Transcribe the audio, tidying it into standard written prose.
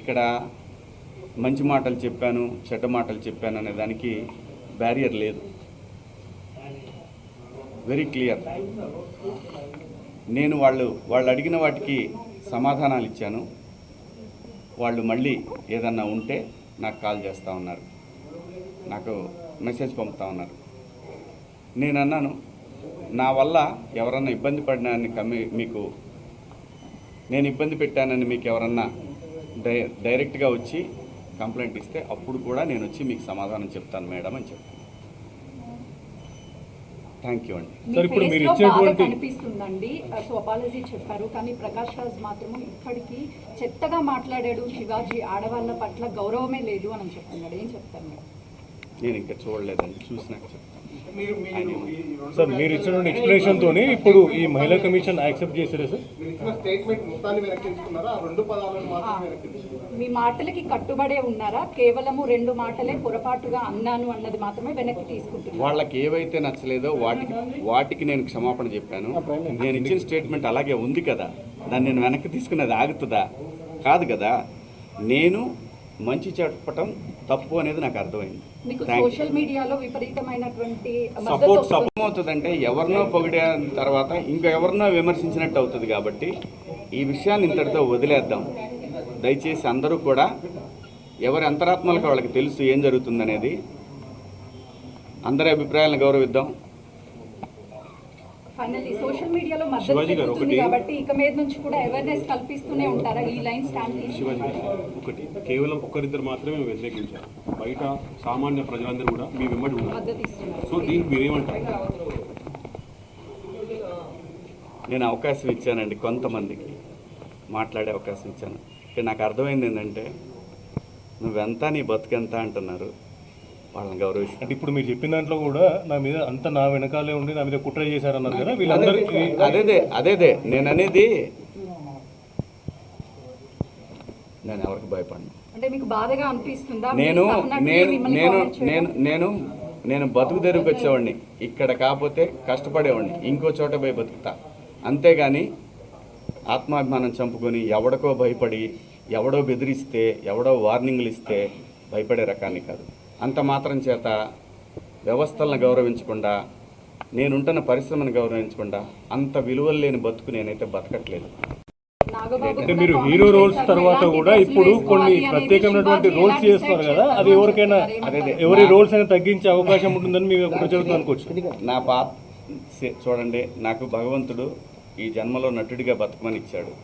ఇక్కడ మంచి మాటలు చెప్పాను, చెడ్డ మాటలు చెప్పాను అనే దానికి బ్యారియర్ లేదు. Very clear. నేను వాళ్ళు అడిగిన వాటికి సమాధానాలు ఇచ్చాను. వాళ్ళు మళ్ళీ ఏదన్నా ఉంటే నాకు కాల్ చేస్తూ ఉన్నారు, నాకు మెసేజ్ పంపుతూ ఉన్నారు. నేను అన్నాను, నా వల్ల ఎవరన్నా ఇబ్బంది పడినాన్ని మీకు నేను ఇబ్బంది పెట్టానని మీకు ఎవరన్నా డైరెక్ట్గా వచ్చి కంప్లైంట్ ఇస్తే అప్పుడు కూడా నేను వచ్చి మీకు సమాధానం చెప్తాను మేడం అని చెప్తాను. థ్యాంక్ యూ అండి. సార్, ఇప్పుడు మీరు ఇచ్చేటువంటి కనిపిస్తుందండి. సో అపాలజీ చెప్పారు, కానీ ప్రకాష్ రాజ్ మాత్రం ఇక్కడికి చెత్తగా మాట్లాడాడు, శివాజీ ఆడవాళ్ళ పట్ల గౌరవమే లేదు అని చెప్తున్నాడు. ఏం చెప్తారు మేడం? నేను ఇంకా చూడలేదండి, చూసినాక చెప్తాను. సార్, మీరు ఇచ్చిన ఎక్స్ప్లెనేషన్ తోని ఇప్పుడు ఈ మహిళా కమిషన్ యాక్సెప్ట్ చేశారా సార్? మీ మాటలకి కట్టుబడే ఉన్నారా? కేవలము 2 మాటలే పొరపాటుగా అన్నాను అన్నది మాత్రమే వెనక్కి తీసుకుంటున్నారు. వాళ్ళకి ఏవైతే నచ్చలేదో వాటికి నేను క్షమాపణ చెప్పాను. నేను ఇచ్చిన స్టేట్మెంట్ అలాగే ఉంది కదా, దాన్ని నేను వెనక్కి తీసుకున్నది ఆగుతుందా? కాదు కదా. నేను మంచి చెప్పటం తప్పు అనేది నాకు అర్థమైంది. సోషల్ మీడియాలో విపరీతమైనటువంటి సపోర్ట్ అవుతుందంటే ఎవరినో పొగిడిన తర్వాత ఇంకా ఎవరినో విమర్శించినట్టు అవుతుంది. కాబట్టి ఈ విషయాన్ని ఇంతటితో వదిలేద్దాం. దయచేసి అందరూ కూడా ఎవరి అంతరాత్మలకు వాళ్ళకి తెలుసు ఏం జరుగుతుందనేది. అందరి అభిప్రాయాలను గౌరవిద్దాం. ఫైనల్లీ సోషల్ మీడియాలో మద్దతు పెరుగుతుంది కాబట్టి ఇక మీద నుంచి కూడా అవేర్నెస్ కల్పిస్తూనే ఉంటారా? ఈ లైన్ స్టాండ్ ఒకటి కేవలం ఒక్కరిద్దరు మాత్రమే వ్యతిరేకించారు, బయట సామాన్య ప్రజలందరూ కూడా మీ వెంబడి ఉన్నారు. సో దీనికి మీరేమంటారు? నేను అవకాశం ఇచ్చానండి, కొంతమందికి మాట్లాడే అవకాశం ఇచ్చాను. ఇక్కడ నాకు అర్థమైంది ఏంటంటే, నువ్వెంత నీ బతుకెంత అంటున్నారు, వాళ్ళని గౌరవిస్తాను. అంటే ఇప్పుడు మీరు చెప్పిన దాంట్లో కూడా నా మీద అంత నా వెనకాలే ఉండి నా మీద కుట్ర చేశారన్నారు కదా, వీళ్ళందరికీ అదేదే నేను అనేది. నేను ఎవరికి భయపడను. అంటే మీకు బాధగా అనిపిస్తుందా? నేను బతుకు తెరువుకి వచ్చేవాడిని, ఇక్కడ కాకపోతే కష్టపడేవాడిని, ఇంకో చోట పోయి బతుకుతా. అంతేగాని ఆత్మాభిమానం చంపుకొని ఎవడికో భయపడి, ఎవడో బెదిరిస్తే, ఎవడో వార్నింగ్లు ఇస్తే భయపడే రకాన్ని కాదు. అంత మాత్రం చేత వ్యవస్థలను గౌరవించకుండా, నేనుంటున్న పరిశ్రమను గౌరవించకుండా అంత విలువలు లేని బతుకు నేనైతే బతకట్లేదు. అంటే మీరు హీరో రోల్స్ తర్వాత కూడా ఇప్పుడు కొన్ని ప్రత్యేకమైనటువంటి రోల్స్ చేస్తున్నారు కదా, అది ఎవరికైనా ఎవరి రోల్స్ అయినా తగ్గించే అవకాశం ఉంటుందని మేము ప్రజలు అనుకోవచ్చు. నా చూడండి, నాకు భగవంతుడు ఈ జన్మలో నటుడిగా బతకమని ఇచ్చాడు.